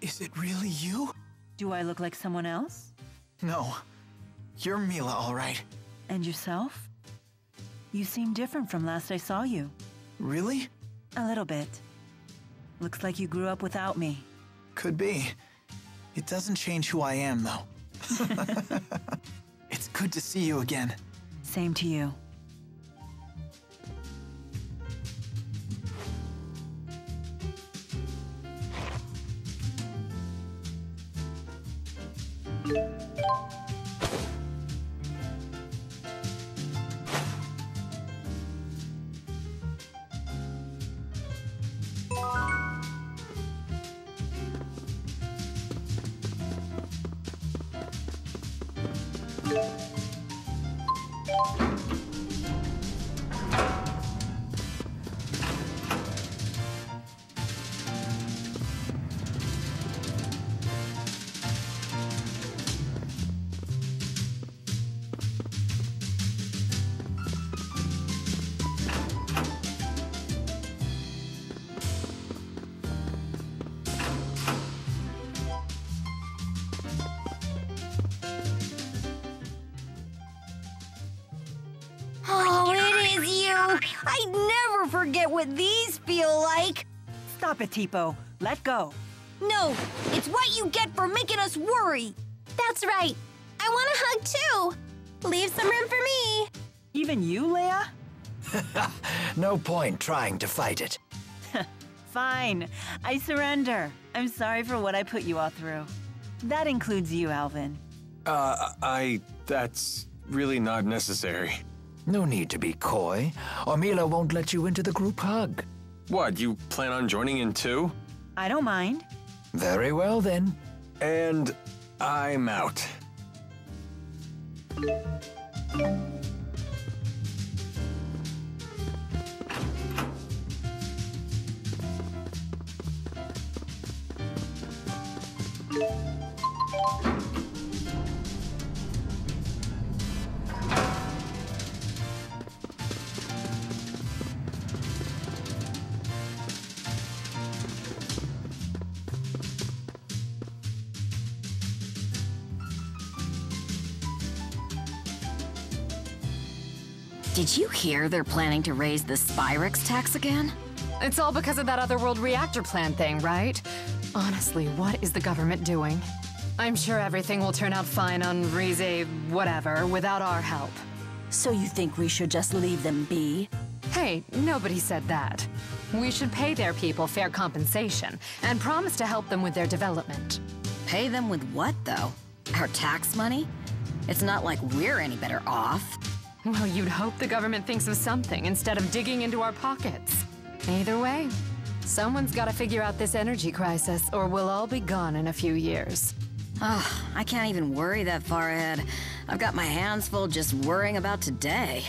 Is it really you? Do I look like someone else? No. You're Milla, all right. And yourself? You seem different from last I saw you. Really? A little bit. Looks like you grew up without me. Could be. It doesn't change who I am, though. It's good to see you again. Same to you. I never forget what these feel like. Stop it, Tipo. Let go. No, it's what you get for making us worry. That's right. I want a hug too. Leave some room for me. Even you, Leia? No point trying to fight it. Fine. I surrender. I'm sorry for what I put you all through. That includes you, Alvin. That's really not necessary. No need to be coy, or Milla won't let you into the group hug. What, you plan on joining in too? I don't mind. Very well then. And I'm out. Did you hear they're planning to raise the Spyrix tax again? It's all because of that otherworld reactor plan thing, right? Honestly, what is the government doing? I'm sure everything will turn out fine on Rieze whatever without our help. So you think we should just leave them be? Hey, nobody said that. We should pay their people fair compensation and promise to help them with their development. Pay them with what, though? Our tax money? It's not like we're any better off. Well, you'd hope the government thinks of something instead of digging into our pockets. Either way, someone's got to figure out this energy crisis, or we'll all be gone in a few years. Oh, I can't even worry that far ahead. I've got my hands full just worrying about today.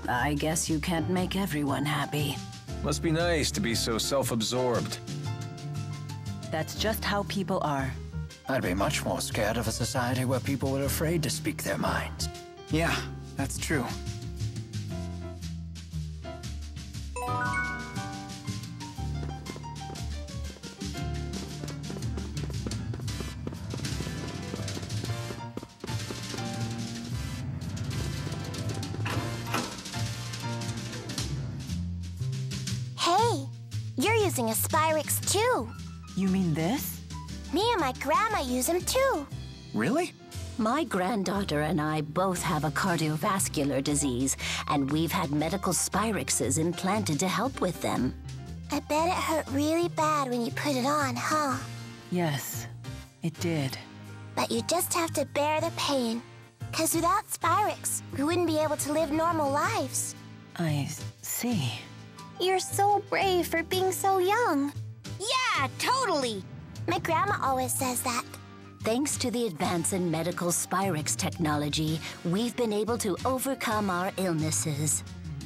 I guess you can't make everyone happy. Must be nice to be so self-absorbed. That's just how people are. I'd be much more scared of a society where people were afraid to speak their minds. Yeah, that's true. Hey, you're using a Spyrix too. You mean this? Me and my grandma use them too. Really? My granddaughter and I both have a cardiovascular disease, and we've had medical Spyrixes implanted to help with them. I bet it hurt really bad when you put it on, huh? Yes, it did. But you just have to bear the pain. 'Cause without Spyrix, we wouldn't be able to live normal lives. I see. You're so brave for being so young. Yeah, totally. My grandma always says that. Thanks to the advance in medical Spyrix technology, we've been able to overcome our illnesses.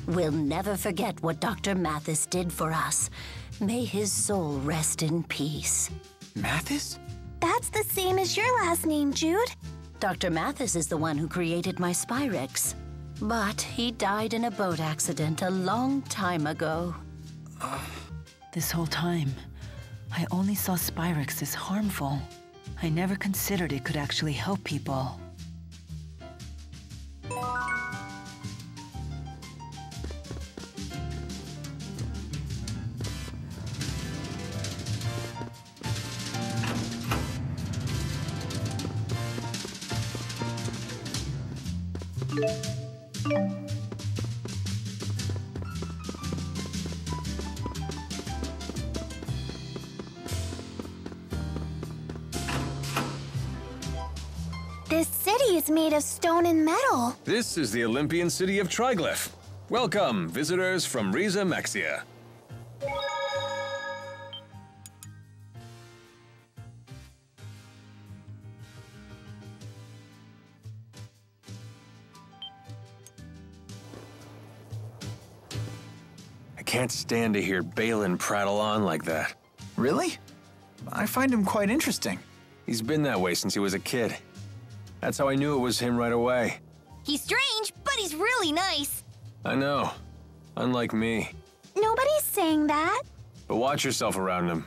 We'll never forget what Dr. Mathis did for us. May his soul rest in peace. Mathis? That's the same as your last name, Jude. Dr. Mathis is the one who created my Spyrix. But he died in a boat accident a long time ago. This whole time, I only saw Spyrix as harmful. I never considered it could actually help people. This city is made of stone and metal. This is the Olympian city of Trigleph. Welcome, visitors from Rieze Maxia. I can't stand to hear Balin prattle on like that. Really? I find him quite interesting. He's been that way since he was a kid. That's how I knew it was him right away. He's strange, but he's really nice. I know. Unlike me. Nobody's saying that. But watch yourself around him.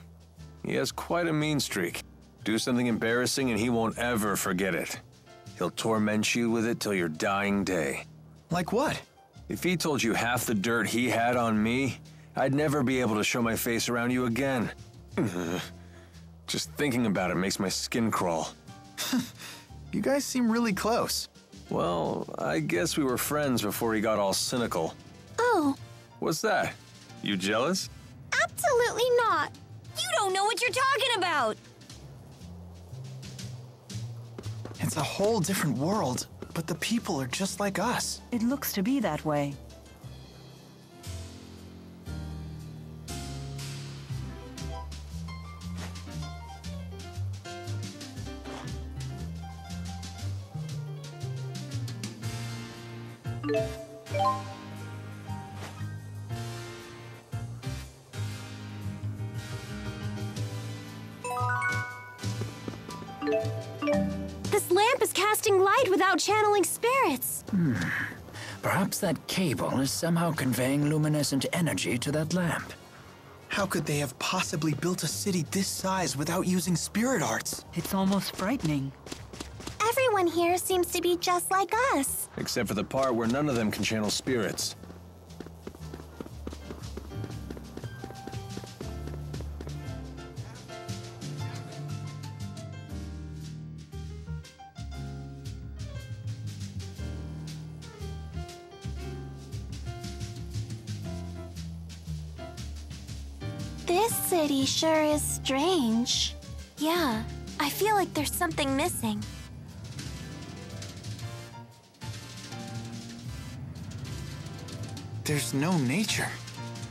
He has quite a mean streak. Do something embarrassing and he won't ever forget it. He'll torment you with it till your dying day. Like what? If he told you half the dirt he had on me, I'd never be able to show my face around you again. Just thinking about it makes my skin crawl. You guys seem really close. Well, I guess we were friends before he got all cynical. Oh. What's that? You jealous? Absolutely not. You don't know what you're talking about. It's a whole different world, but the people are just like us. It looks to be that way. This lamp is casting light without channeling spirits. Perhaps that cable is somehow conveying luminescent energy to that lamp. How could they have possibly built a city this size without using spirit arts? It's almost frightening. Everyone here seems to be just like us. Except for the part where none of them can channel spirits. This city sure is strange. Yeah, I feel like there's something missing. There's no nature.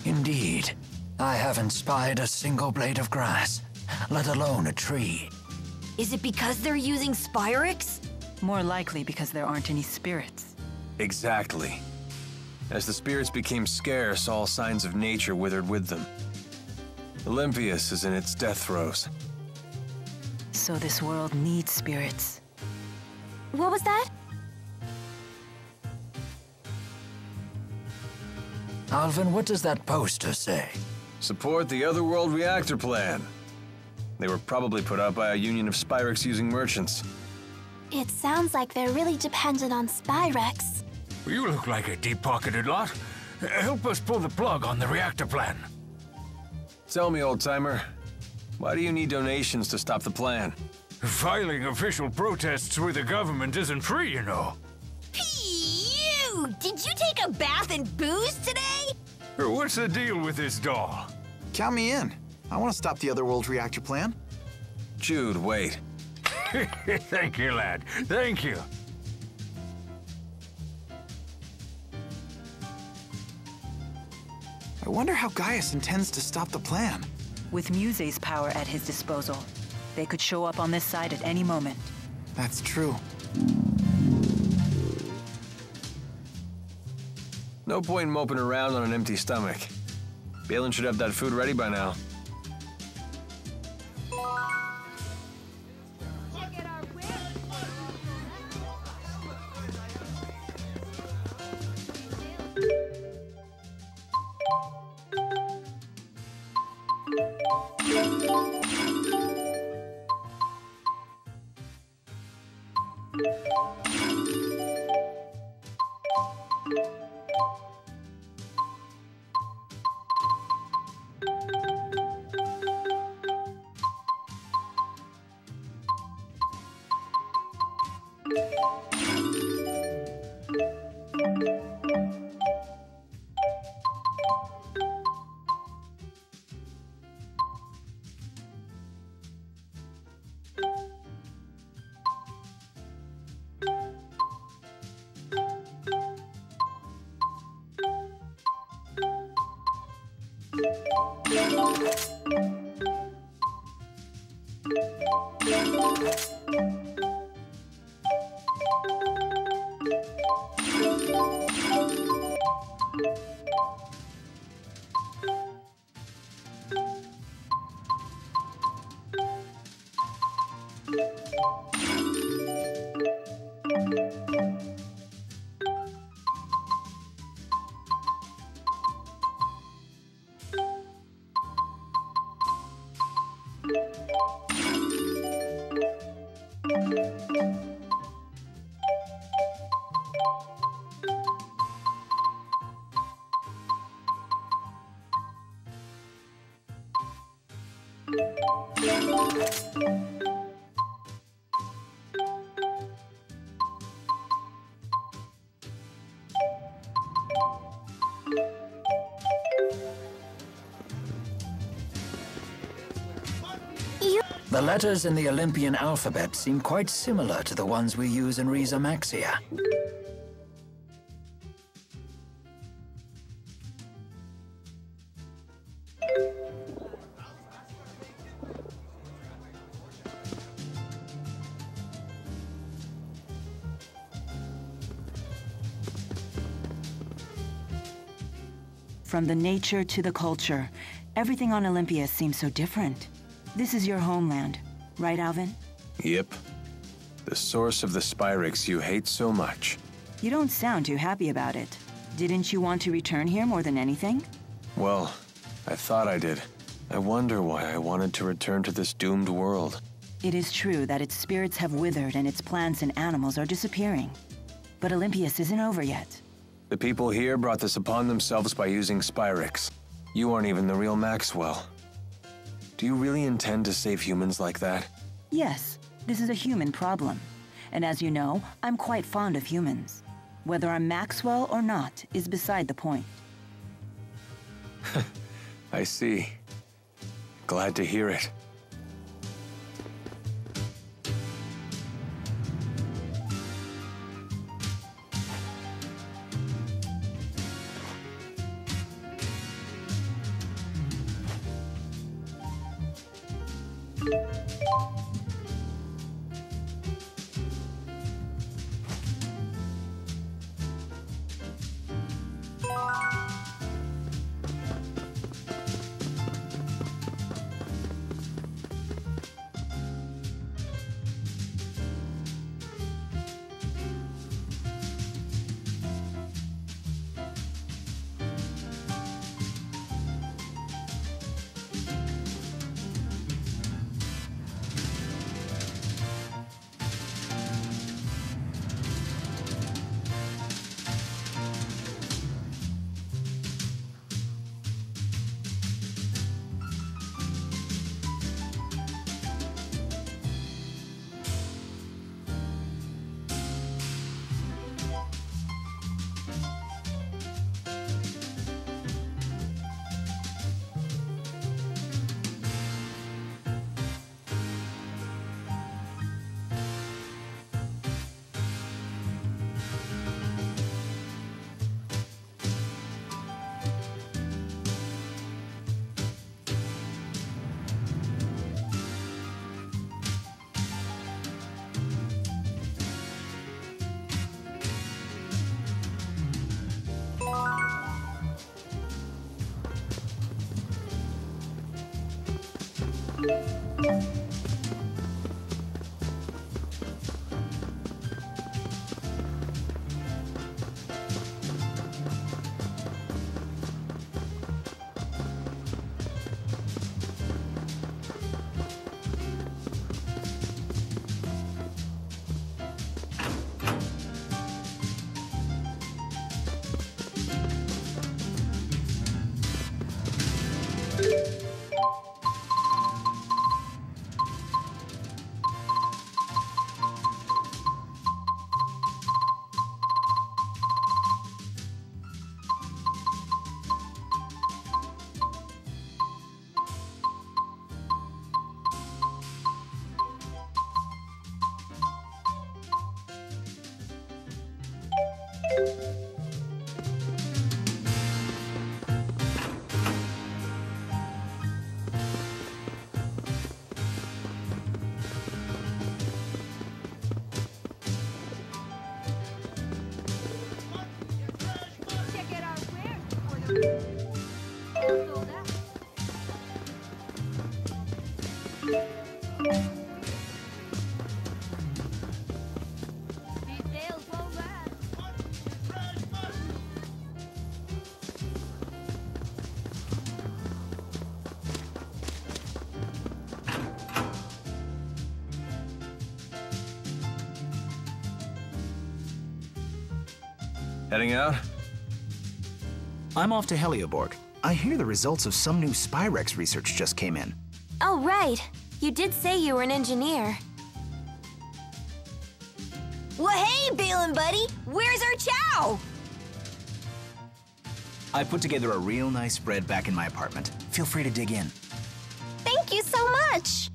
Indeed. I haven't spied a single blade of grass, let alone a tree. Is it because they're using Spyrix? More likely because there aren't any spirits. Exactly. As the spirits became scarce, all signs of nature withered with them. Olympias is in its death throes. So this world needs spirits. What was that? Alvin, what does that poster say? Support the Otherworld reactor plan. They were probably put out by a union of Spyrix-using merchants. It sounds like they're really dependent on Spyrix. You look like a deep-pocketed lot. Help us pull the plug on the reactor plan. Tell me, old-timer, why do you need donations to stop the plan? Filing official protests with the government isn't free, you know. Phew! Did you take a bath and booze today? What's the deal with this doll? Count me in. I want to stop the Otherworld reactor plan. Jude, wait. Thank you, lad. Thank you. I wonder how Gaius intends to stop the plan. With Muse's power at his disposal, they could show up on this side at any moment. That's true. No point in moping around on an empty stomach. Balin should have that food ready by now. The letters in the Olympian alphabet seem quite similar to the ones we use in Rieze Maxia. From the nature to the culture, everything on Olympia seems so different. This is your homeland, right, Alvin? Yep. The source of the Spyrix you hate so much. You don't sound too happy about it. Didn't you want to return here more than anything? Well, I thought I did. I wonder why I wanted to return to this doomed world. It is true that its spirits have withered and its plants and animals are disappearing. But Olympias isn't over yet. The people here brought this upon themselves by using Spyrix. You aren't even the real Maxwell. Do you really intend to save humans like that? Yes, this is a human problem. And as you know, I'm quite fond of humans. Whether I'm Maxwell or not is beside the point. I see. Glad to hear it. Heading out? I'm off to Helioborg. I hear the results of some new Spyrix research just came in. Oh, right. You did say you were an engineer. Well, hey, Balin buddy! Where's our chow? I put together a real nice spread back in my apartment. Feel free to dig in. Thank you so much!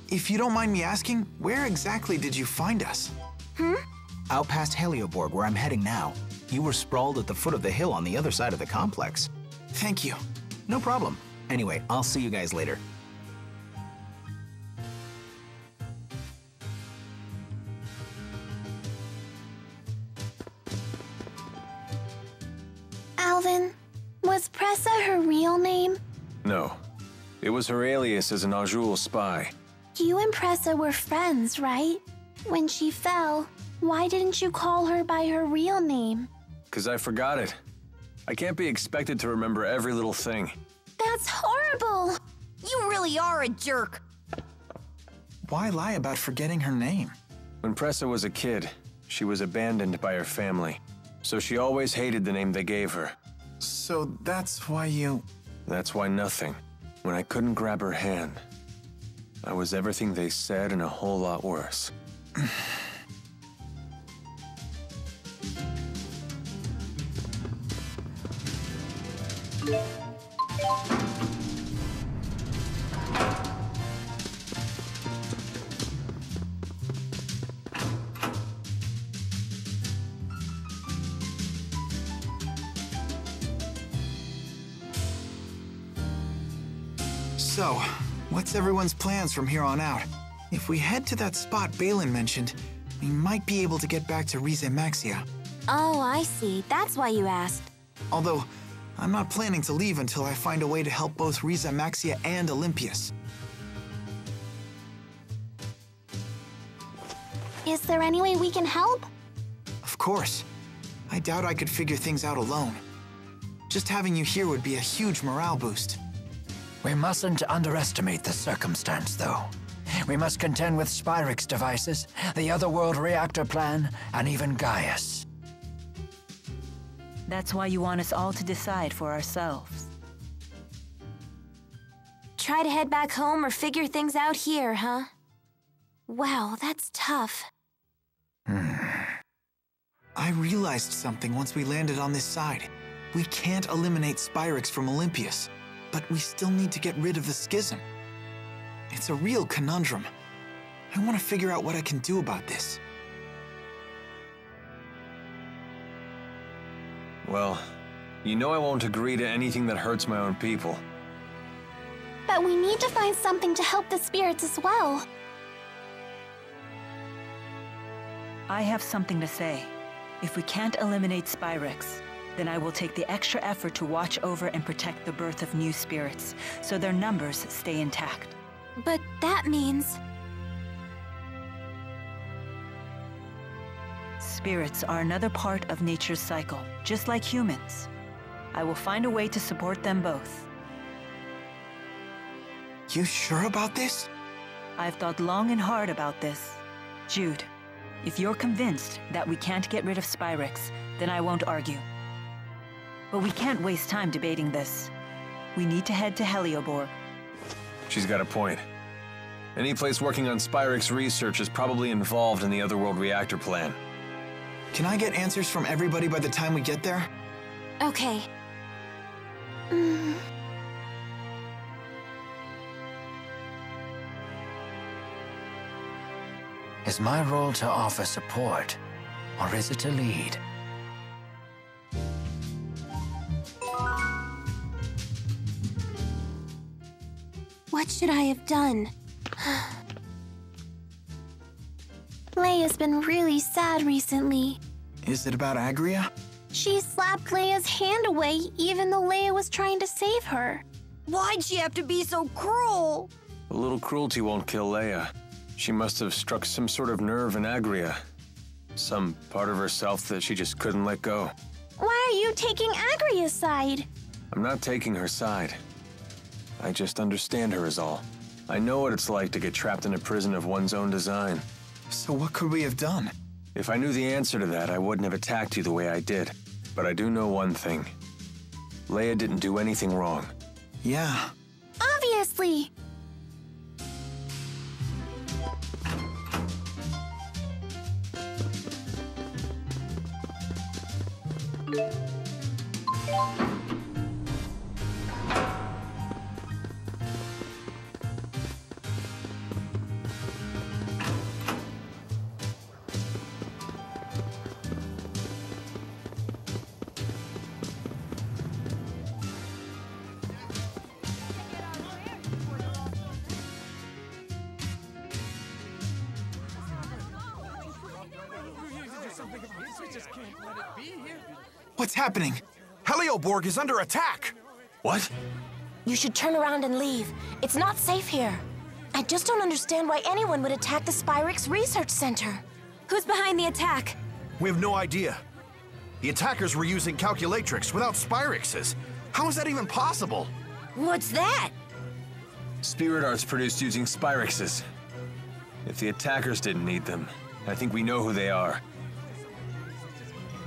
If you don't mind me asking, where exactly did you find us? Out past Helioborg, where I'm heading now. You were sprawled at the foot of the hill on the other side of the complex. Thank you. No problem. Anyway, I'll see you guys later. Alvin, was Pressa her real name? No. It was her alias as an Azul spy. You and Pressa were friends, right? When she fell, why didn't you call her by her real name? 'Cause I forgot it. I can't be expected to remember every little thing. That's horrible! You really are a jerk! Why lie about forgetting her name? When Pressa was a kid, she was abandoned by her family. So she always hated the name they gave her. So that's why you... That's why nothing. When I couldn't grab her hand, I was everything they said and a whole lot worse. So, what's everyone's plans from here on out? If we head to that spot Balin mentioned, we might be able to get back to Rieze Maxia. Oh, I see. That's why you asked. Although, I'm not planning to leave until I find a way to help both Rieze Maxia and Olympias. Is there any way we can help? Of course. I doubt I could figure things out alone. Just having you here would be a huge morale boost. We mustn't underestimate the circumstance, though. We must contend with Spyrix devices, the Otherworld reactor plan, and even Gaius. That's why you want us all to decide for ourselves. Try to head back home or figure things out here, huh? Wow, that's tough. I realized something once we landed on this side. We can't eliminate Spyrix from Olympias, but we still need to get rid of the schism. It's a real conundrum. I want to figure out what I can do about this. Well, you know I won't agree to anything that hurts my own people. But we need to find something to help the spirits as well. I have something to say. If we can't eliminate Spyrix, then I will take the extra effort to watch over and protect the birth of new spirits, so their numbers stay intact. But that means... Spirits are another part of nature's cycle, just like humans. I will find a way to support them both. You sure about this? I've thought long and hard about this. Jude, if you're convinced that we can't get rid of Spyrix, then I won't argue. But we can't waste time debating this. We need to head to Helioborg. She's got a point. Any place working on Spyrix research is probably involved in the Otherworld reactor plan. Can I get answers from everybody by the time we get there? Okay. Is my role to offer support, or is it to lead? What should I have done? Leia's been really sad recently. Is it about Agria? She slapped Leia's hand away even though Leia was trying to save her. Why'd she have to be so cruel? A little cruelty won't kill Leia. She must have struck some sort of nerve in Agria. Some part of herself that she just couldn't let go. Why are you taking Agria's side? I'm not taking her side. I just understand her is all. I know what it's like to get trapped in a prison of one's own design. So what could we have done? If I knew the answer to that, I wouldn't have attacked you the way I did. But I do know one thing. Leia didn't do anything wrong. Yeah. Obviously. What's happening? Helioborg is under attack! What? You should turn around and leave. It's not safe here. I just don't understand why anyone would attack the Spyrix Research Center. Who's behind the attack? We have no idea. The attackers were using calculatrix without Spyrixes. How is that even possible? What's that? Spirit arts produced using Spyrixes. If the attackers didn't need them, I think we know who they are.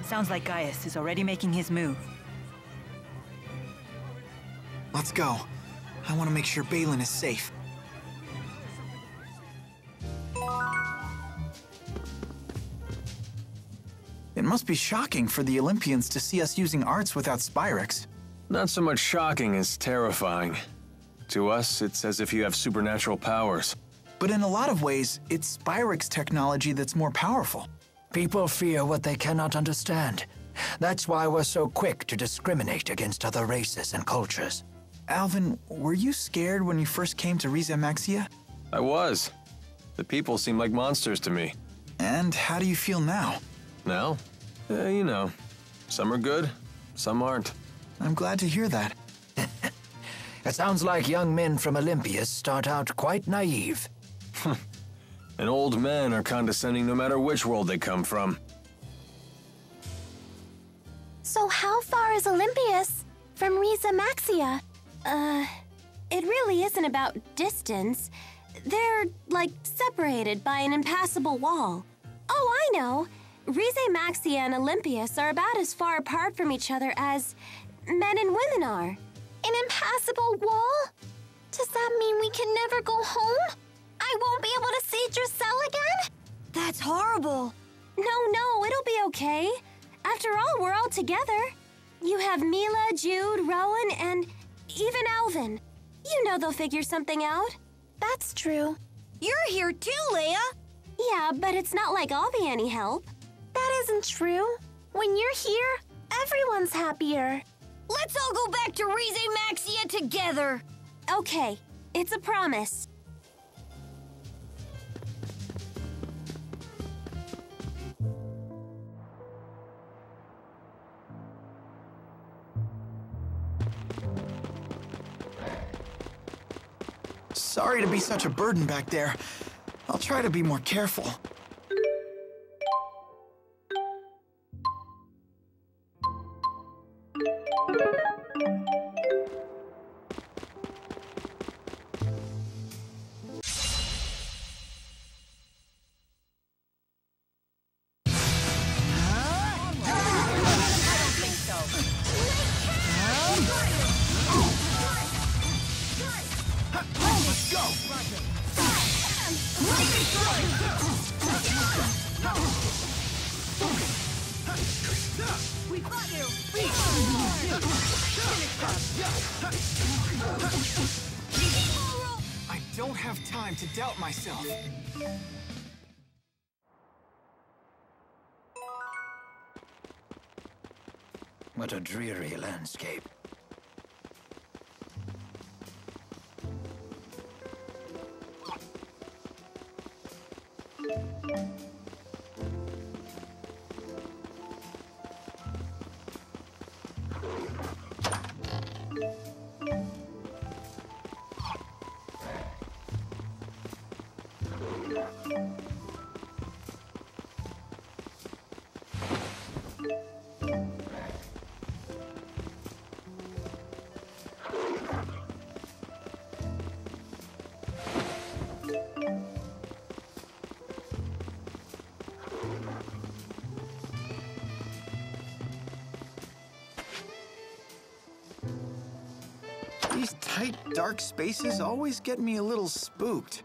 Sounds like Gaius is already making his move. Let's go. I want to make sure Balin is safe. It must be shocking for the Olympians to see us using arts without Spyrix. Not so much shocking as terrifying. To us, it's as if you have supernatural powers. But in a lot of ways, it's Spyrix technology that's more powerful. People fear what they cannot understand. That's why we're so quick to discriminate against other races and cultures. Alvin, were you scared when you first came to Rieze Maxia? I was. The people seem like monsters to me. And how do you feel now? Now? You know. Some are good, some aren't. I'm glad to hear that. It sounds like young men from Olympias start out quite naive. And old men are condescending no matter which world they come from. So how far is Olympias from Rieze Maxia? It really isn't about distance. They're, like, separated by an impassable wall. Oh, I know. Rieze Maxia and Olympias are about as far apart from each other as men and women are. An impassable wall? Does that mean we can never go home? I won't be able to see Drusilla again? That's horrible. No, it'll be okay. After all, we're all together. You have Milla, Jude, Rowan, and even Alvin. You know they'll figure something out. That's true. You're here too, Leia. Yeah, but it's not like I'll be any help. That isn't true. When you're here, everyone's happier. Let's all go back to Rieze Maxia together. Okay, it's a promise. Sorry to be such a burden back there. I'll try to be more careful. I don't have time to doubt myself. What a dreary landscape. These tight, dark spaces always get me a little spooked.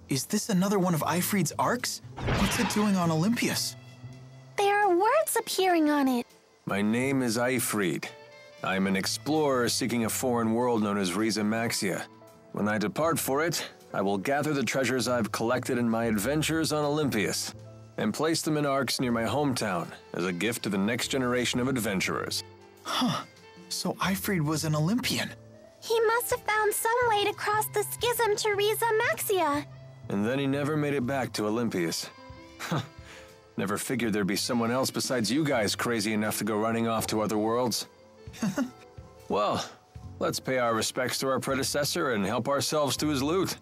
Is this another one of Ifrid's arcs? What's it doing on Olympias? There are words appearing on it. My name is Ifrid. I'm an explorer seeking a foreign world known as Rieze Maxia. When I depart for it, I will gather the treasures I've collected in my adventures on Olympias. and placed them in arcs near my hometown as a gift to the next generation of adventurers. Huh. So Ifrid was an Olympian. He must have found some way to cross the schism to Rieze Maxia. And then he never made it back to Olympius. Never figured there'd be someone else besides you guys crazy enough to go running off to other worlds. Well, let's pay our respects to our predecessor and help ourselves to his loot.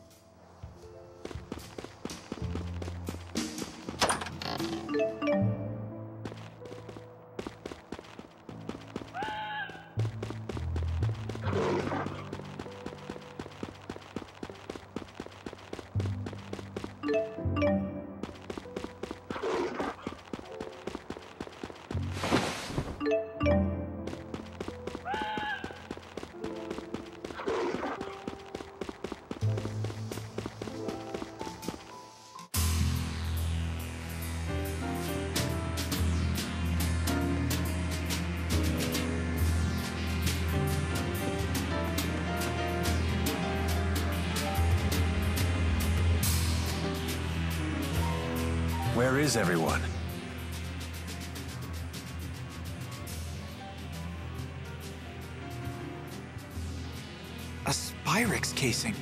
Where is everyone? A Spyrix casing.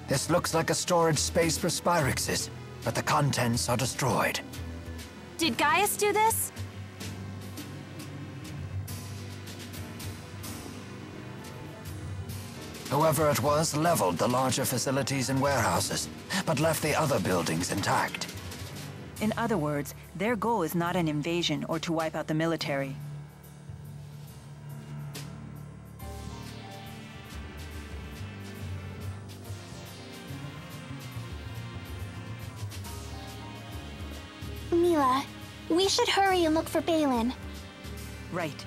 This looks like a storage space for Spyrixes, but the contents are destroyed. Did Gaius do this? Whoever it was leveled the larger facilities and warehouses, but left the other buildings intact. In other words, their goal is not an invasion or to wipe out the military. Milla, we should hurry and look for Balin. Right.